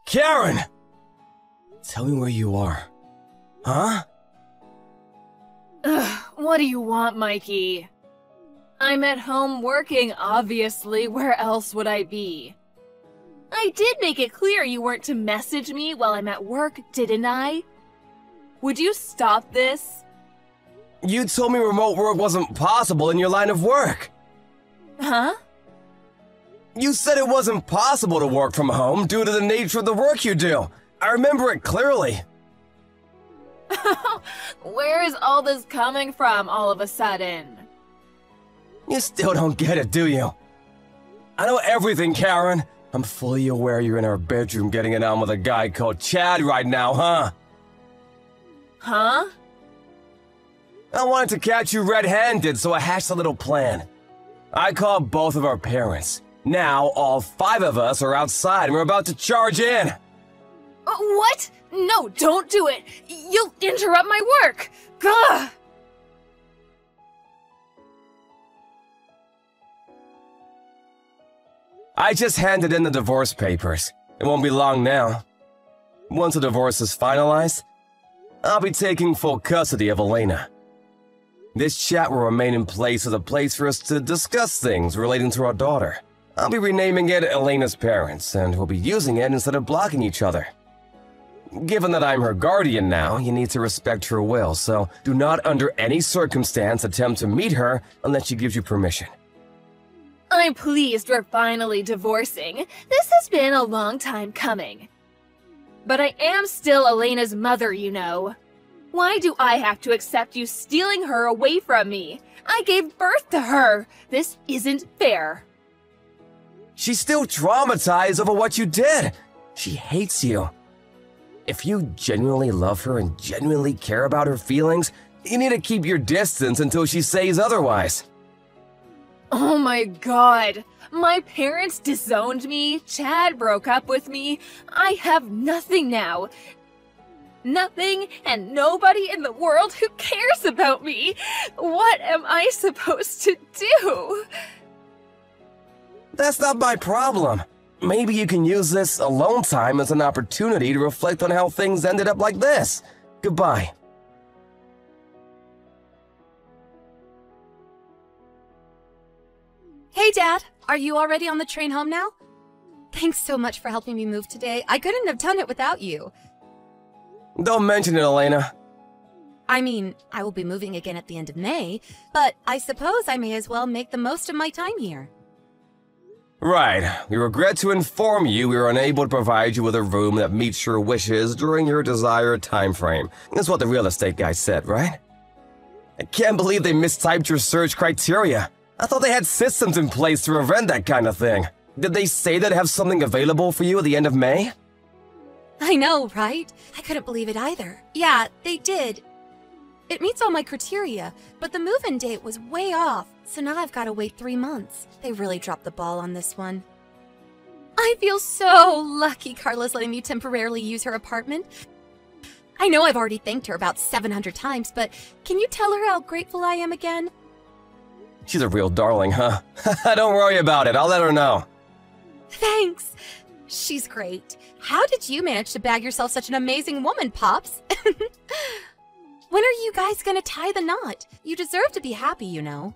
Karen! Tell me where you are. Huh? Ugh, what do you want, Mikey? I'm at home working, obviously. Where else would I be? I did make it clear you weren't to message me while I'm at work, didn't I? Would you stop this? You told me remote work wasn't possible in your line of work. Huh? You said it wasn't possible to work from home due to the nature of the work you do. I remember it clearly. Where is all this coming from all of a sudden? You still don't get it, do you? I know everything, Karen. I'm fully aware you're in our bedroom getting it on with a guy called Chad right now, huh? Huh? I wanted to catch you red-handed, so I hatched a little plan. I called both of our parents. Now, all 5 of us are outside and we're about to charge in. What? No, don't do it! You'll interrupt my work! Gah! I just handed in the divorce papers. It won't be long now. Once the divorce is finalized, I'll be taking full custody of Elena. This chat will remain in place as a place for us to discuss things relating to our daughter. I'll be renaming it Elena's Parents, and we'll be using it instead of blocking each other. Given that I'm her guardian now, you need to respect her will, so do not under any circumstance attempt to meet her unless she gives you permission. I'm pleased we're finally divorcing. This has been a long time coming. But I am still Elena's mother, you know. Why do I have to accept you stealing her away from me? I gave birth to her. This isn't fair. She's still traumatized over what you did. She hates you. If you genuinely love her and genuinely care about her feelings, you need to keep your distance until she says otherwise. Oh my god. My parents disowned me, Chad broke up with me. I have nothing now. Nothing and nobody in the world who cares about me. What am I supposed to do? That's not my problem. Maybe you can use this alone time as an opportunity to reflect on how things ended up like this. Goodbye. Hey, Dad! Are you already on the train home now? Thanks so much for helping me move today. I couldn't have done it without you. Don't mention it, Elena. I mean, I will be moving again at the end of May, but I suppose I may as well make the most of my time here. Right. We regret to inform you we were unable to provide you with a room that meets your wishes during your desired time frame. That's what the real estate guy said, right? I can't believe they mistyped your search criteria. I thought they had systems in place to prevent that kind of thing. Did they say they'd have something available for you at the end of May? I know, right? I couldn't believe it either. Yeah, they did. It meets all my criteria, but the move-in date was way off, so now I've got to wait 3 months. They really dropped the ball on this one. I feel so lucky Carla's letting me temporarily use her apartment. I know I've already thanked her about 700 times, but can you tell her how grateful I am again? She's a real darling, huh? Don't worry about it, I'll let her know. Thanks. She's great. How did you manage to bag yourself such an amazing woman, Pops? When are you guys gonna tie the knot? You deserve to be happy, you know.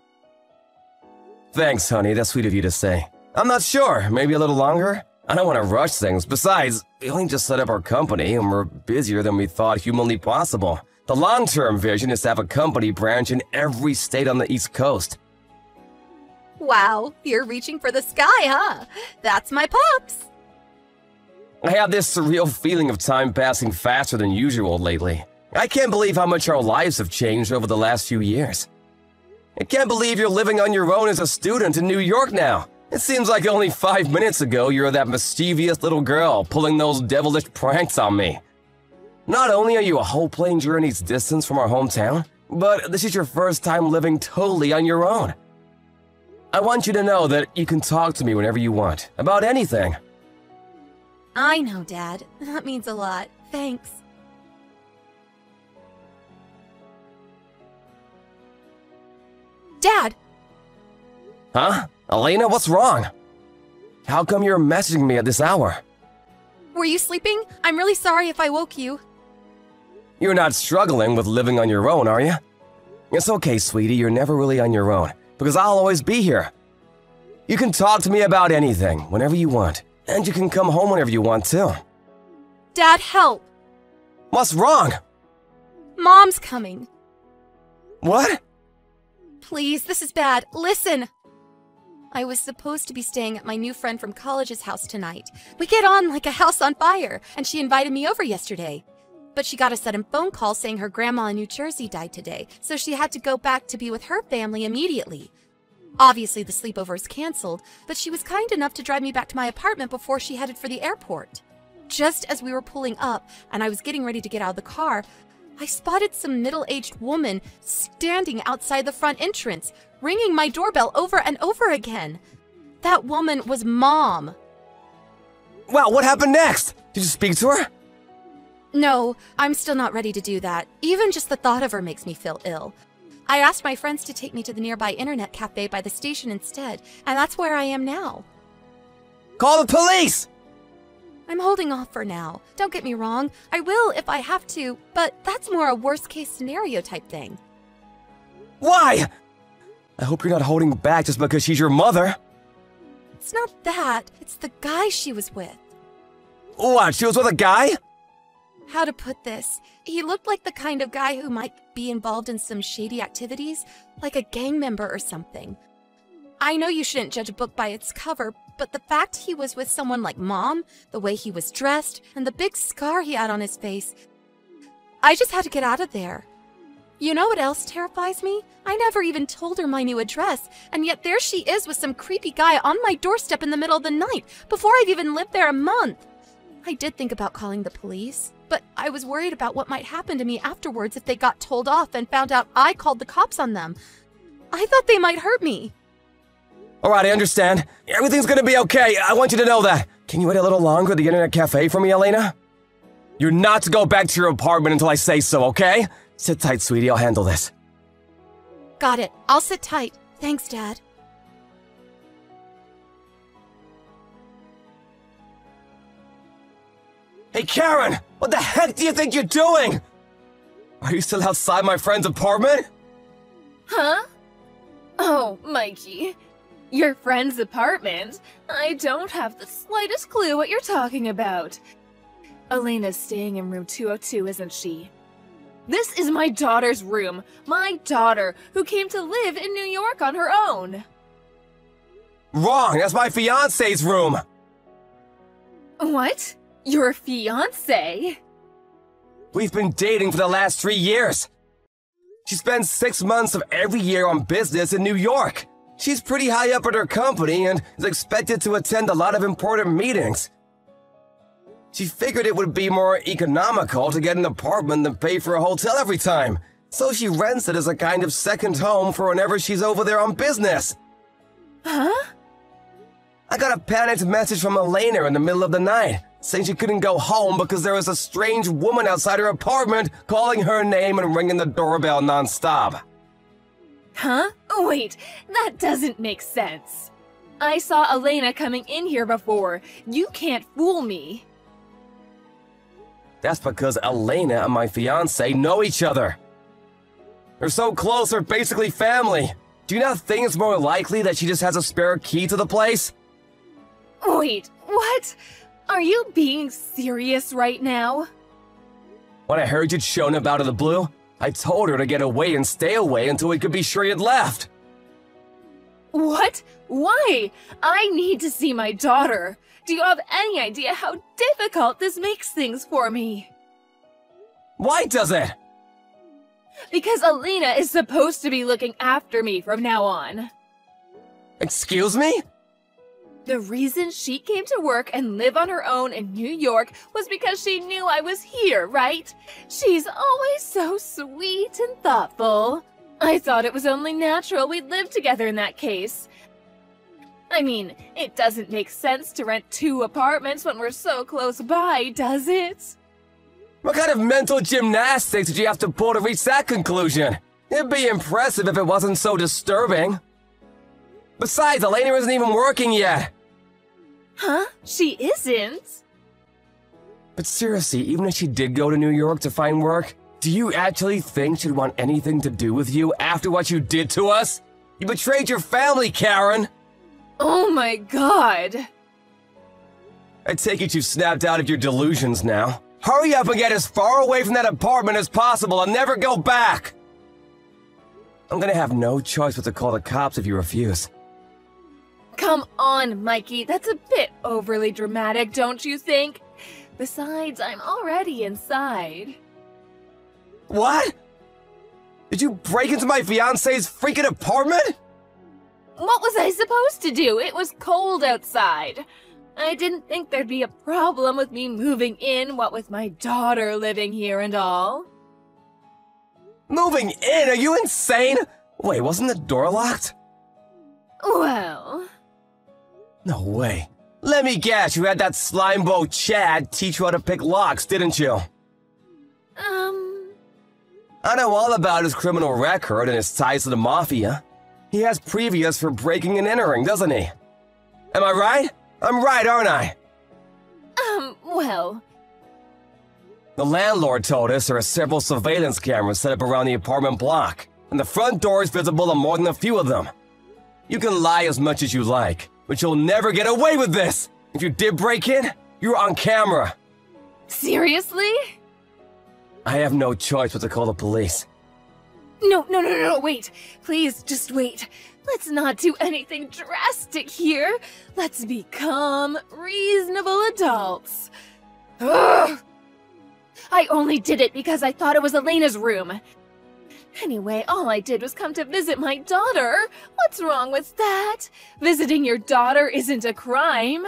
Thanks, honey, that's sweet of you to say. I'm not sure, maybe a little longer? I don't want to rush things. Besides, we only just set up our company and we're busier than we thought humanly possible. The long-term vision is to have a company branch in every state on the East Coast. Wow, you're reaching for the sky, huh? That's my Pops. I have this surreal feeling of time passing faster than usual lately. I can't believe how much our lives have changed over the last few years. I can't believe you're living on your own as a student in New York now. It seems like only 5 minutes ago you were that mischievous little girl pulling those devilish pranks on me. Not only are you a whole plane journey's distance from our hometown, but this is your first time living totally on your own. I want you to know that you can talk to me whenever you want, about anything. I know, Dad. That means a lot. Thanks. Dad! Huh? Elena, what's wrong? How come you're messaging me at this hour? Were you sleeping? I'm really sorry if I woke you. You're not struggling with living on your own, are you? It's okay, sweetie, you're never really on your own, because I'll always be here. You can talk to me about anything, whenever you want, and you can come home whenever you want, too. Dad, help! What's wrong? Mom's coming. What? Please, this is bad. Listen! I was supposed to be staying at my new friend from college's house tonight. We get on like a house on fire, and she invited me over yesterday. But she got a sudden phone call saying her grandma in New Jersey died today, so she had to go back to be with her family immediately. Obviously, the sleepover is canceled, but she was kind enough to drive me back to my apartment before she headed for the airport. Just as we were pulling up, and I was getting ready to get out of the car, I spotted some middle-aged woman standing outside the front entrance, ringing my doorbell over and over again. That woman was Mom. Well, what happened next? Did you speak to her? No, I'm still not ready to do that. Even just the thought of her makes me feel ill. I asked my friends to take me to the nearby internet cafe by the station instead, and that's where I am now. Call the police! I'm holding off for now. Don't get me wrong, I will if I have to, but that's more a worst-case scenario type thing. Why? I hope you're not holding back just because she's your mother. It's not that, it's the guy she was with. What, she was with a guy? How to put this? He looked like the kind of guy who might be involved in some shady activities, like a gang member or something. I know you shouldn't judge a book by its cover, but the fact he was with someone like Mom, the way he was dressed, and the big scar he had on his face, I just had to get out of there. You know what else terrifies me? I never even told her my new address, and yet there she is with some creepy guy on my doorstep in the middle of the night, before I've even lived there a month. I did think about calling the police, but I was worried about what might happen to me afterwards if they got told off and found out I called the cops on them. I thought they might hurt me. Alright, I understand. Everything's gonna be okay. I want you to know that. Can you wait a little longer at the internet cafe for me, Elena? You're not to go back to your apartment until I say so, okay? Sit tight, sweetie. I'll handle this. Got it. I'll sit tight. Thanks, Dad. Hey, Karen! What the heck do you think you're doing? Are you still outside my friend's apartment? Huh? Oh, Mikey. Your friend's apartment? I don't have the slightest clue what you're talking about. Elena's staying in room 202, isn't she? This is my daughter's room. My daughter, who came to live in New York on her own. Wrong! That's my fiancé's room! What? Your fiancé? We've been dating for the last 3 years. She spends 6 months of every year on business in New York. She's pretty high up at her company and is expected to attend a lot of important meetings. She figured it would be more economical to get an apartment than pay for a hotel every time, so she rents it as a kind of second home for whenever she's over there on business. Huh? I got a panicked message from Elena in the middle of the night, saying she couldn't go home because there was a strange woman outside her apartment calling her name and ringing the doorbell nonstop. Huh? Wait, that doesn't make sense. I saw Elena coming in here before. You can't fool me. That's because Elena and my fiancé know each other. They're so close, they're basically family. Do you not think it's more likely that she just has a spare key to the place? Wait, what? Are you being serious right now? When I heard you'd shown up out of the blue, I told her to get away and stay away until we could be sure you'd left. What? Why? I need to see my daughter. Do you have any idea how difficult this makes things for me? Why does it? Because Elena is supposed to be looking after me from now on. Excuse me? The reason she came to work and live on her own in New York was because she knew I was here, right? She's always so sweet and thoughtful. I thought it was only natural we'd live together in that case. I mean, it doesn't make sense to rent 2 apartments when we're so close by, does it? What kind of mental gymnastics did you have to pull to reach that conclusion? It'd be impressive if it wasn't so disturbing. Besides, Elena isn't even working yet. Huh? She isn't? But seriously, even if she did go to New York to find work, do you actually think she'd want anything to do with you after what you did to us? You betrayed your family, Karen! Oh my god! I take it you've snapped out of your delusions now. Hurry up and get as far away from that apartment as possible and never go back! I'm gonna have no choice but to call the cops if you refuse. Come on, Mikey, that's a bit overly dramatic, don't you think? Besides, I'm already inside. What? Did you break into my fiancé's freaking apartment? What was I supposed to do? It was cold outside. I didn't think there'd be a problem with me moving in, what with my daughter living here and all. Moving in? Are you insane? Wait, wasn't the door locked? Well... No way. Let me guess, you had that slimebo Chad teach you how to pick locks, didn't you? I know all about his criminal record and his ties to the Mafia. He has previous for breaking and entering, doesn't he? Am I right? I'm right, aren't I? Well... The landlord told us there are several surveillance cameras set up around the apartment block, and the front door is visible on more than a few of them. You can lie as much as you like, but you'll never get away with this! If you did break in, you're on camera. Seriously? I have no choice but to call the police. No, wait. Please, just wait. Let's not do anything drastic here. Let's become reasonable adults. Ugh! I only did it because I thought it was Elena's room. Anyway, all I did was come to visit my daughter. What's wrong with that? Visiting your daughter isn't a crime.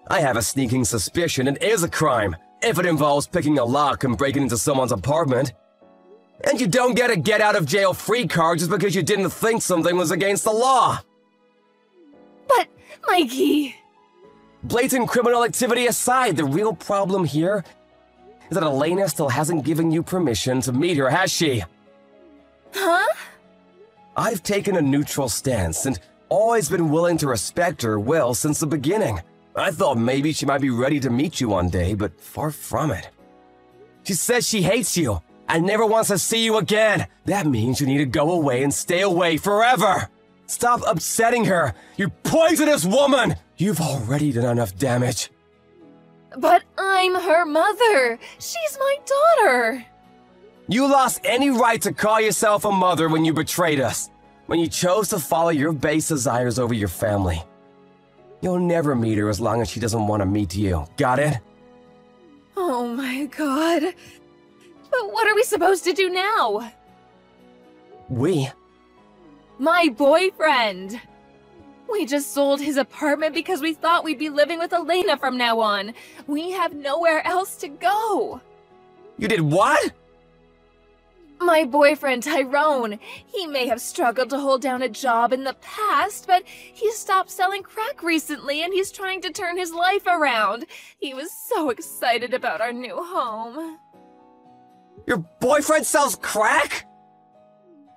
I have a sneaking suspicion it is a crime, if it involves picking a lock and breaking into someone's apartment. And you don't get a get-out-of-jail-free card just because you didn't think something was against the law. But, Mikey... Blatant criminal activity aside, the real problem here is that Elena still hasn't given you permission to meet her, has she? Huh? I've taken a neutral stance and always been willing to respect her will since the beginning. I thought maybe she might be ready to meet you one day, but far from it. She says she hates you and never wants to see you again. That means you need to go away and stay away forever. Stop upsetting her, you poisonous woman! You've already done enough damage. But I'm her mother. She's my daughter. You lost any right to call yourself a mother when you betrayed us, when you chose to follow your base desires over your family. You'll never meet her as long as she doesn't want to meet you. Got it? Oh my god. But what are we supposed to do now? We? My boyfriend. We just sold his apartment because we thought we'd be living with Elena from now on. We have nowhere else to go. You did what? My boyfriend, Tyrone. He may have struggled to hold down a job in the past, but he stopped selling crack recently and he's trying to turn his life around. He was so excited about our new home. Your boyfriend sells crack?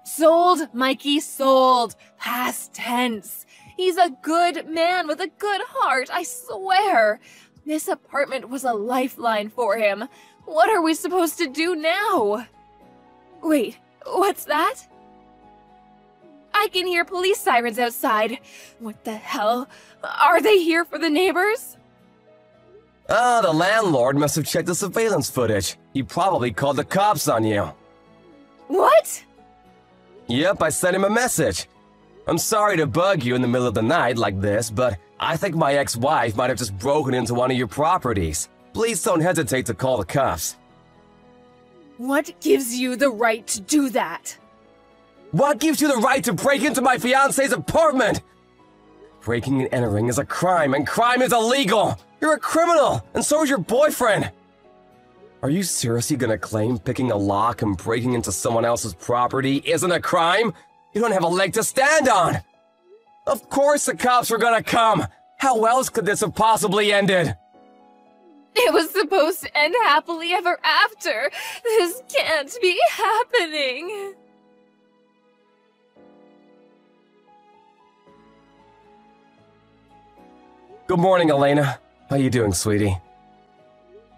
Sold, Mikey, sold. Past tense. He's a good man with a good heart, I swear. This apartment was a lifeline for him. What are we supposed to do now? Wait, what's that? I can hear police sirens outside. What the hell? Are they here for the neighbors? The landlord must have checked the surveillance footage. He probably called the cops on you. What? Yep, I sent him a message. I'm sorry to bug you in the middle of the night like this, but I think my ex-wife might have just broken into one of your properties. Please don't hesitate to call the cops. What gives you the right to do that? What gives you the right to break into my fiancé's apartment? Breaking and entering is a crime, and crime is illegal! You're a criminal, and so is your boyfriend! Are you seriously gonna claim picking a lock and breaking into someone else's property isn't a crime? You don't have a leg to stand on! Of course the cops were gonna come! How else could this have possibly ended? It was supposed to end happily ever after! This can't be happening! Good morning, Elena. How you doing, sweetie?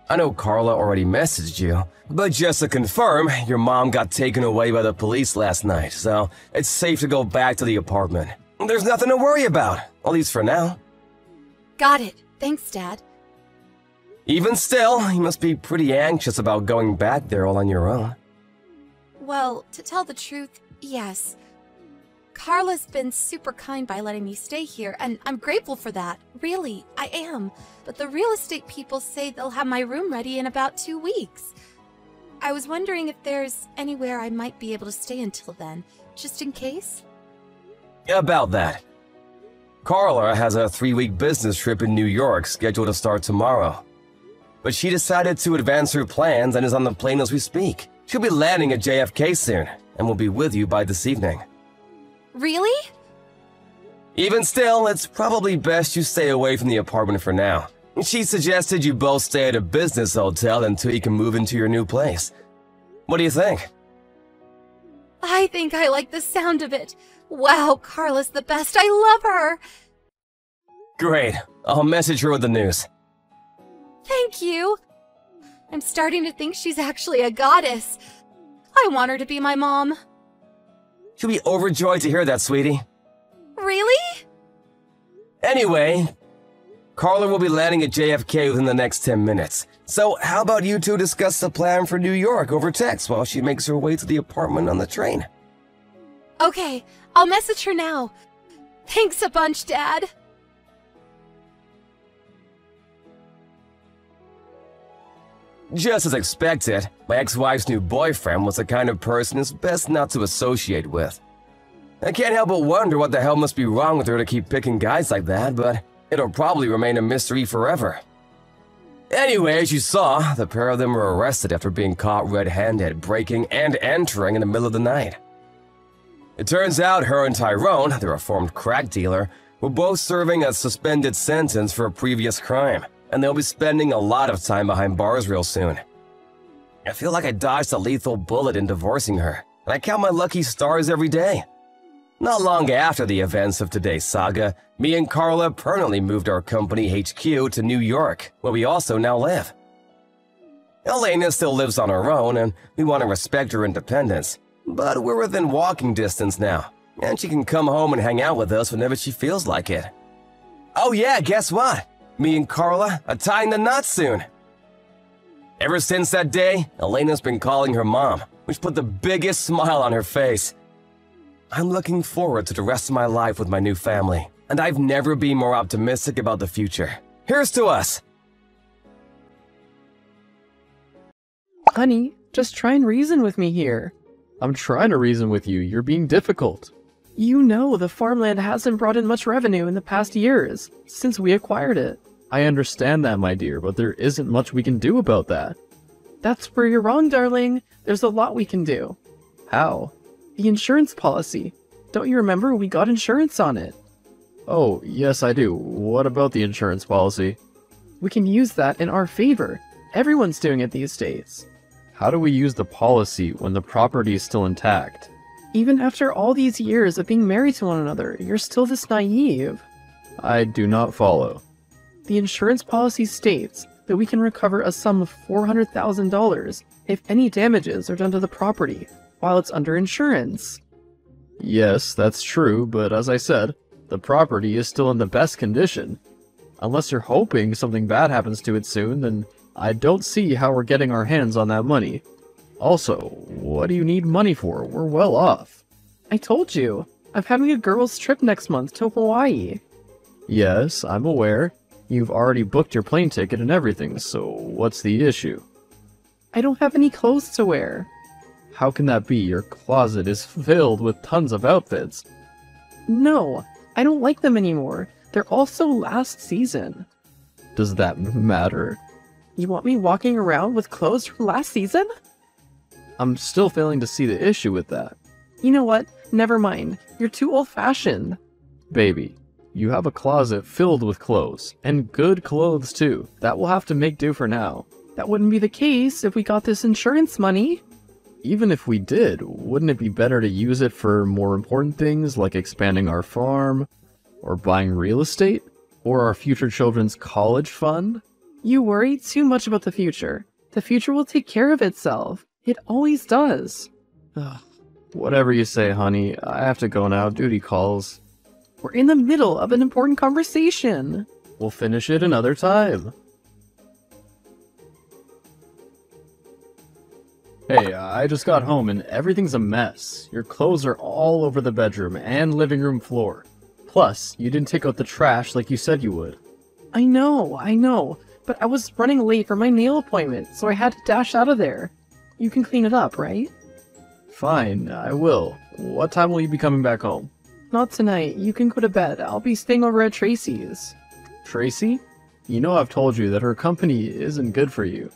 I know Carla already messaged you, but just to confirm, your mom got taken away by the police last night, so it's safe to go back to the apartment. There's nothing to worry about, at least for now. Got it. Thanks, Dad. Even still, you must be pretty anxious about going back there all on your own. Well, to tell the truth, yes. Carla's been super kind by letting me stay here, and I'm grateful for that. Really, I am. But the real estate people say they'll have my room ready in about 2 weeks. I was wondering if there's anywhere I might be able to stay until then, just in case? About that. Carla has a 3-week business trip in New York scheduled to start tomorrow. But she decided to advance her plans and is on the plane as we speak. She'll be landing at JFK soon, and will be with you by this evening. Really? Even still, it's probably best you stay away from the apartment for now. She suggested you both stay at a business hotel until you can move into your new place. What do you think? I think I like the sound of it. Wow, Carla's the best. I love her. Great. I'll message her with the news. Thank you. I'm starting to think she's actually a goddess. I want her to be my mom. She'll be overjoyed to hear that, sweetie. Really? Anyway, Carla will be landing at JFK within the next 10 minutes. So how about you two discuss the plan for New York over text while she makes her way to the apartment on the train? Okay, I'll message her now. Thanks a bunch, Dad. Just as expected, my ex-wife's new boyfriend was the kind of person it's best not to associate with. I can't help but wonder what the hell must be wrong with her to keep picking guys like that, but it'll probably remain a mystery forever. Anyway, as you saw, the pair of them were arrested after being caught red-handed, breaking and entering in the middle of the night. It turns out her and Tyrone, the reformed crack dealer, were both serving a suspended sentence for a previous crime, and they'll be spending a lot of time behind bars real soon. I feel like I dodged a lethal bullet in divorcing her, and I count my lucky stars every day. Not long after the events of today's saga, me and Carla permanently moved our company HQ to New York, where we also now live. Elena still lives on her own, and we want to respect her independence, but we're within walking distance now, and she can come home and hang out with us whenever she feels like it. Oh yeah, guess what? Me and Carla are tying the knot soon. Ever since that day, Elena's been calling her mom, which put the biggest smile on her face. I'm looking forward to the rest of my life with my new family, and I've never been more optimistic about the future. Here's to us! Honey, just try and reason with me here. I'm trying to reason with you. You're being difficult. You know the farmland hasn't brought in much revenue in the past years, since we acquired it. I understand that, my dear, but there isn't much we can do about that. That's where you're wrong, darling. There's a lot we can do. How? The insurance policy. Don't you remember we got insurance on it? Oh, yes I do. What about the insurance policy? We can use that in our favor. Everyone's doing it these days. How do we use the policy when the property is still intact? Even after all these years of being married to one another, you're still this naive. I do not follow. The insurance policy states that we can recover a sum of $400,000 if any damages are done to the property while it's under insurance. Yes, that's true, but as I said, the property is still in the best condition. Unless you're hoping something bad happens to it soon, then I don't see how we're getting our hands on that money. Also, what do you need money for? We're well off. I told you, I'm having a girls' trip next month to Hawaii. Yes, I'm aware. You've already booked your plane ticket and everything, so what's the issue? I don't have any clothes to wear. How can that be? Your closet is filled with tons of outfits. No, I don't like them anymore. They're all so last season. Does that matter? You want me walking around with clothes from last season? I'm still failing to see the issue with that. You know what? Never mind. You're too old-fashioned. Baby, you have a closet filled with clothes, and good clothes too. That will have to make do for now. That wouldn't be the case if we got this insurance money. Even if we did, wouldn't it be better to use it for more important things like expanding our farm, or buying real estate, or our future children's college fund? You worry too much about the future. The future will take care of itself. It always does. Ugh. Whatever you say, honey. I have to go now. Duty calls. We're in the middle of an important conversation. We'll finish it another time. Hey, I just got home and everything's a mess. Your clothes are all over the bedroom and living room floor. Plus, you didn't take out the trash like you said you would. I know, but I was running late for my nail appointment, so I had to dash out of there. You can clean it up, right? Fine, I will. What time will you be coming back home? Not tonight. You can go to bed. I'll be staying over at Tracy's. Tracy? You know I've told you that her company isn't good for you.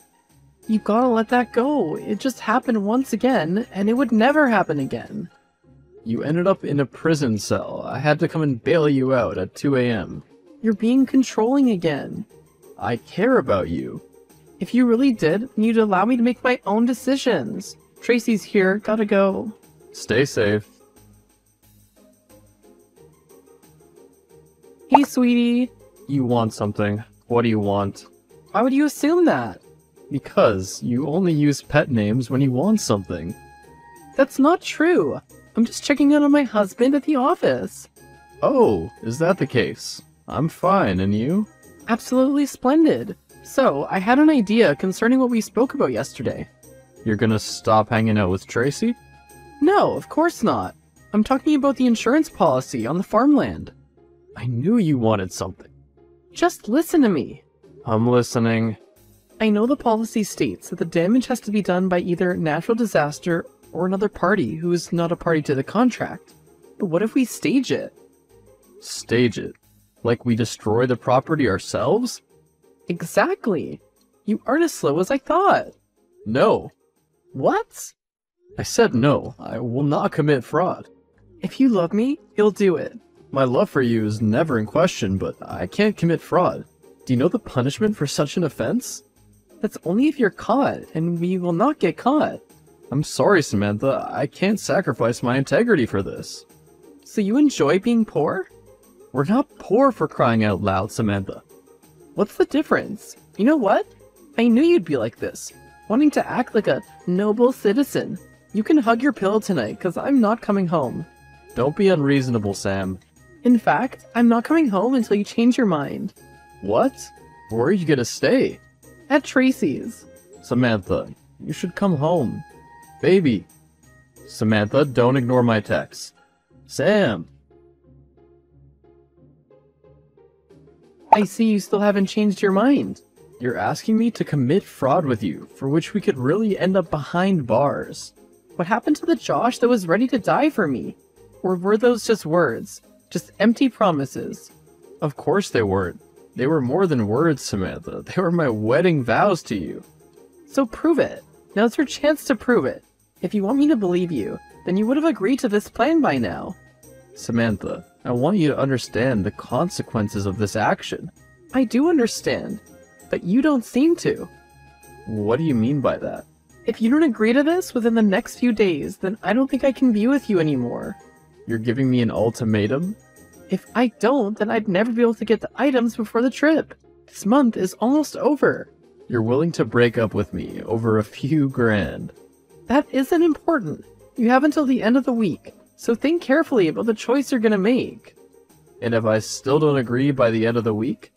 You gotta let that go. It just happened once again, and it would never happen again. You ended up in a prison cell. I had to come and bail you out at 2 a.m. You're being controlling again. I care about you. If you really did, then you'd allow me to make my own decisions. Tracy's here. Gotta go. Stay safe. Hey, sweetie. You want something. What do you want? Why would you assume that? Because you only use pet names when you want something. That's not true. I'm just checking in on my husband at the office. Oh, is that the case? I'm fine, and you? Absolutely splendid. So, I had an idea concerning what we spoke about yesterday. You're gonna stop hanging out with Tracy? No, of course not. I'm talking about the insurance policy on the farmland. I knew you wanted something. Just listen to me. I'm listening. I know the policy states that the damage has to be done by either natural disaster or another party who is not a party to the contract. But what if we stage it? Stage it? Like we destroy the property ourselves? Exactly. You aren't as slow as I thought. No. What? I said no. I will not commit fraud. If you love me, you'll do it. My love for you is never in question, but I can't commit fraud. Do you know the punishment for such an offense? That's only if you're caught, and we will not get caught. I'm sorry, Samantha. I can't sacrifice my integrity for this. So you enjoy being poor? We're not poor, for crying out loud, Samantha. What's the difference? You know what? I knew you'd be like this, wanting to act like a noble citizen. You can hug your pillow tonight, because I'm not coming home. Don't be unreasonable, Sam. In fact, I'm not coming home until you change your mind. What? Where are you gonna stay? At Tracy's. Samantha, you should come home. Baby. Samantha, don't ignore my text. Sam. I see you still haven't changed your mind. You're asking me to commit fraud with you, for which we could really end up behind bars. What happened to the Josh that was ready to die for me? Or were those just words? Just empty promises? Of course they weren't. They were more than words, Samantha. They were my wedding vows to you. So prove it. Now's your chance to prove it. If you want me to believe you, then you would have agreed to this plan by now. Samantha, I want you to understand the consequences of this action. I do understand, but you don't seem to. What do you mean by that? If you don't agree to this within the next few days, then I don't think I can be with you anymore. You're giving me an ultimatum? If I don't, then I'd never be able to get the items before the trip. This month is almost over. You're willing to break up with me over a few grand. That isn't important. You have until the end of the week, so think carefully about the choice you're gonna make. And if I still don't agree by the end of the week?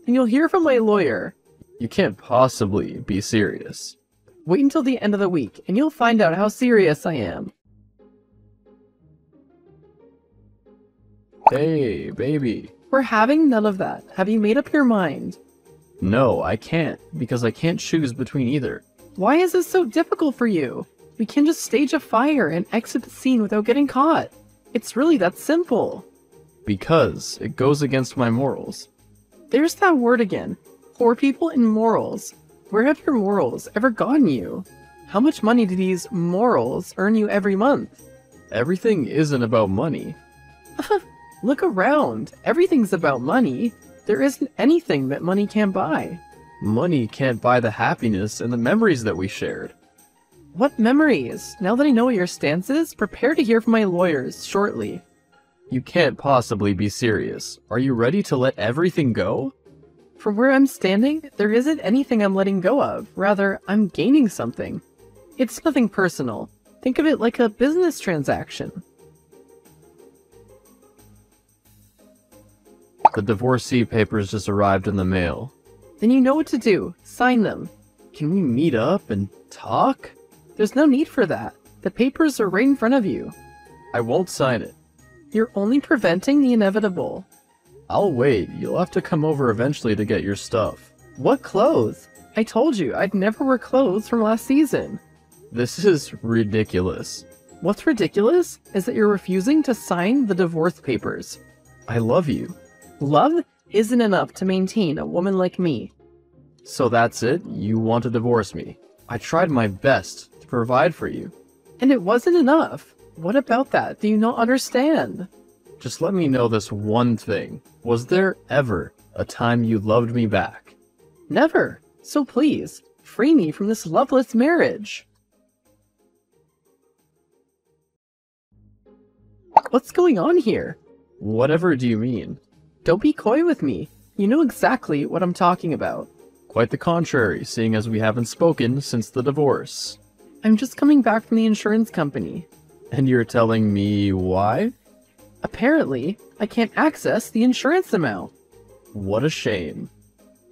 Then you'll hear from my lawyer. You can't possibly be serious. Wait until the end of the week, and you'll find out how serious I am. Hey, baby. We're having none of that. Have you made up your mind? No, I can't, because I can't choose between either. Why is this so difficult for you? We can just stage a fire and exit the scene without getting caught. It's really that simple. Because it goes against my morals. There's that word again. Poor people and morals. Where have your morals ever gotten you? How much money do these morals earn you every month? Everything isn't about money. Look around. Everything's about money. There isn't anything that money can't buy. Money can't buy the happiness and the memories that we shared. What memories? Now that I know what your stance is, prepare to hear from my lawyers shortly. You can't possibly be serious. Are you ready to let everything go? From where I'm standing, there isn't anything I'm letting go of. Rather, I'm gaining something. It's nothing personal. Think of it like a business transaction. The divorcee papers just arrived in the mail. Then you know what to do. Sign them. Can we meet up and talk? There's no need for that. The papers are right in front of you. I won't sign it. You're only preventing the inevitable. I'll wait. You'll have to come over eventually to get your stuff. What clothes? I told you I'd never wear clothes from last season. This is ridiculous. What's ridiculous is that you're refusing to sign the divorce papers. I love you. Love isn't enough to maintain a woman like me. So that's it? You want to divorce me? I tried my best to provide for you. And it wasn't enough. What about that? Do you not understand? Just let me know this one thing. Was there ever a time you loved me back? Never. So please, free me from this loveless marriage. What's going on here? Whatever do you mean? Don't be coy with me. You know exactly what I'm talking about. Quite the contrary, seeing as we haven't spoken since the divorce. I'm just coming back from the insurance company. And you're telling me why? Apparently, I can't access the insurance amount. What a shame.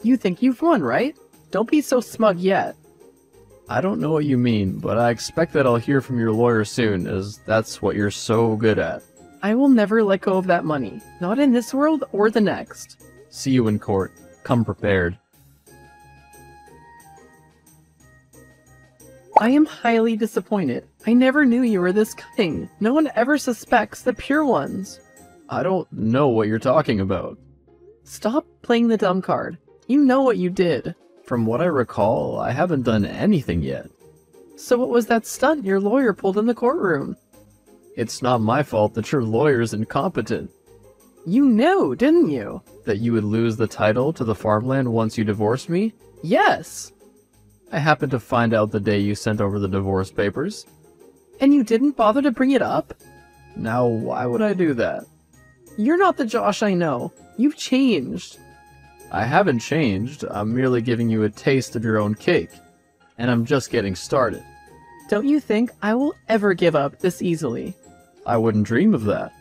You think you've won, right? Don't be so smug yet. I don't know what you mean, but I expect that I'll hear from your lawyer soon, as that's what you're so good at. I will never let go of that money. Not in this world or the next. See you in court. Come prepared. I am highly disappointed. I never knew you were this cunning. No one ever suspects the pure ones. I don't know what you're talking about. Stop playing the dumb card. You know what you did. From what I recall, I haven't done anything yet. So what was that stunt your lawyer pulled in the courtroom? It's not my fault that your lawyer's incompetent. You knew, didn't you? That you would lose the title to the farmland once you divorced me? Yes. I happened to find out the day you sent over the divorce papers. And you didn't bother to bring it up? Now, why would I do that? You're not the Josh I know. You've changed. I haven't changed. I'm merely giving you a taste of your own cake. And I'm just getting started. Don't you think I will ever give up this easily? I wouldn't dream of that.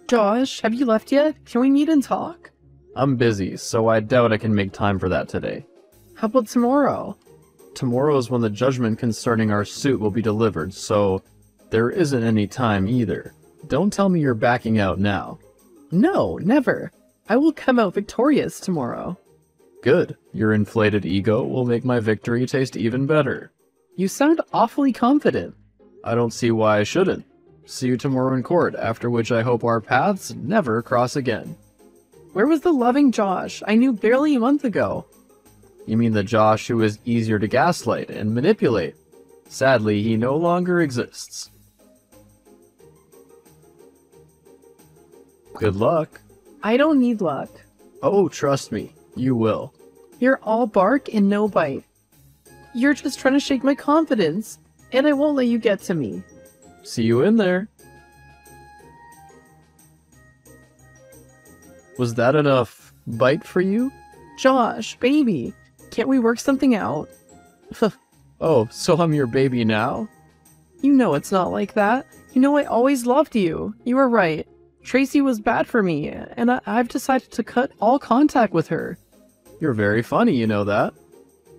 Josh, have you left yet? Can we meet and talk? I'm busy, so I doubt I can make time for that today. How about tomorrow? Tomorrow is when the judgment concerning our suit will be delivered, so there isn't any time either. Don't tell me you're backing out now. No, never. I will come out victorious tomorrow. Good. Your inflated ego will make my victory taste even better. You sound awfully confident. I don't see why I shouldn't. See you tomorrow in court, after which I hope our paths never cross again. Where was the loving Josh I knew barely a month ago? You mean the Josh who is easier to gaslight and manipulate? Sadly, he no longer exists. Good luck. I don't need luck. Oh, trust me, you will. You're all bark and no bite. You're just trying to shake my confidence, and I won't let you get to me. See you in there. Was that enough bite for you? Josh, baby, can't we work something out? Oh, so I'm your baby now? You know it's not like that. You know I always loved you. You were right. Tracy was bad for me, and I've decided to cut all contact with her. You're very funny, you know that?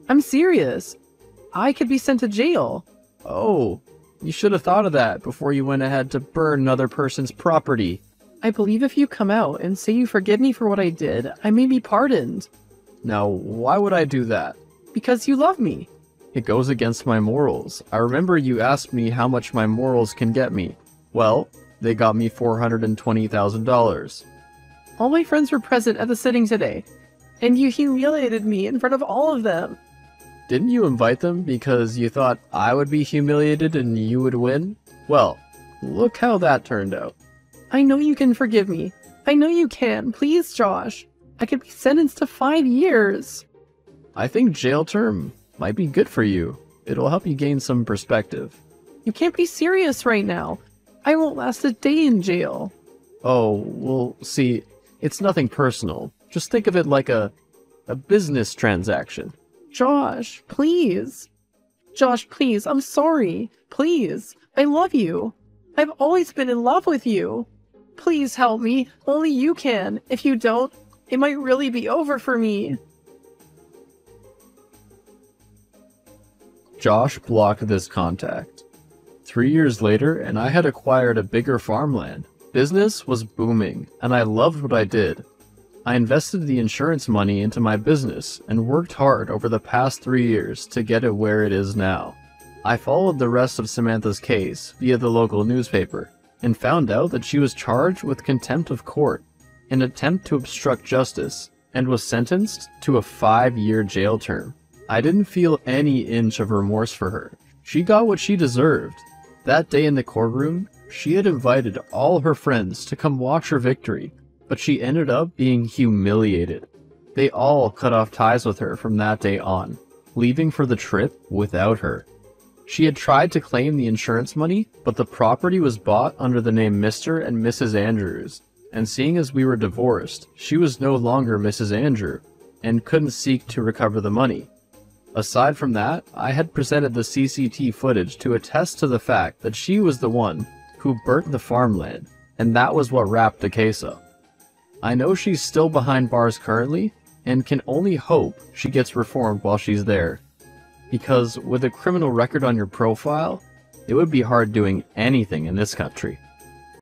I'm serious. I could be sent to jail. Oh, you should have thought of that before you went ahead to burn another person's property. I believe if you come out and say you forgive me for what I did, I may be pardoned. Now, why would I do that? Because you love me. It goes against my morals. I remember you asked me how much my morals can get me. Well, they got me $420,000. All my friends were present at the sitting today, and you humiliated me in front of all of them. Didn't you invite them because you thought I would be humiliated and you would win? Well, look how that turned out. I know you can forgive me. I know you can. Please, Josh. I could be sentenced to 5 years. I think jail term might be good for you. It'll help you gain some perspective. You can't be serious right now. I won't last a day in jail. Oh, well, see, it's nothing personal. Just think of it like a business transaction. Josh, please. Josh, please, I'm sorry. Please, I love you. I've always been in love with you. Please help me. Only you can. If you don't, it might really be over for me. Josh blocked this contact. 3 years later, and I had acquired a bigger farmland. Business was booming, and I loved what I did. I invested the insurance money into my business and worked hard over the past 3 years to get it where it is now. I followed the rest of Samantha's case via the local newspaper and found out that she was charged with contempt of court, an attempt to obstruct justice, and was sentenced to a 5-year jail term. I didn't feel any inch of remorse for her. She got what she deserved. That day in the courtroom, she had invited all her friends to come watch her victory, but she ended up being humiliated. They all cut off ties with her from that day on, leaving for the trip without her. She had tried to claim the insurance money, but the property was bought under the name Mr. and Mrs. Andrews, and seeing as we were divorced, she was no longer Mrs. Andrew, and couldn't seek to recover the money. Aside from that, I had presented the CCTV footage to attest to the fact that she was the one who burnt the farmland, and that was what wrapped the case up. I know she's still behind bars currently, and can only hope she gets reformed while she's there. Because with a criminal record on your profile, it would be hard doing anything in this country.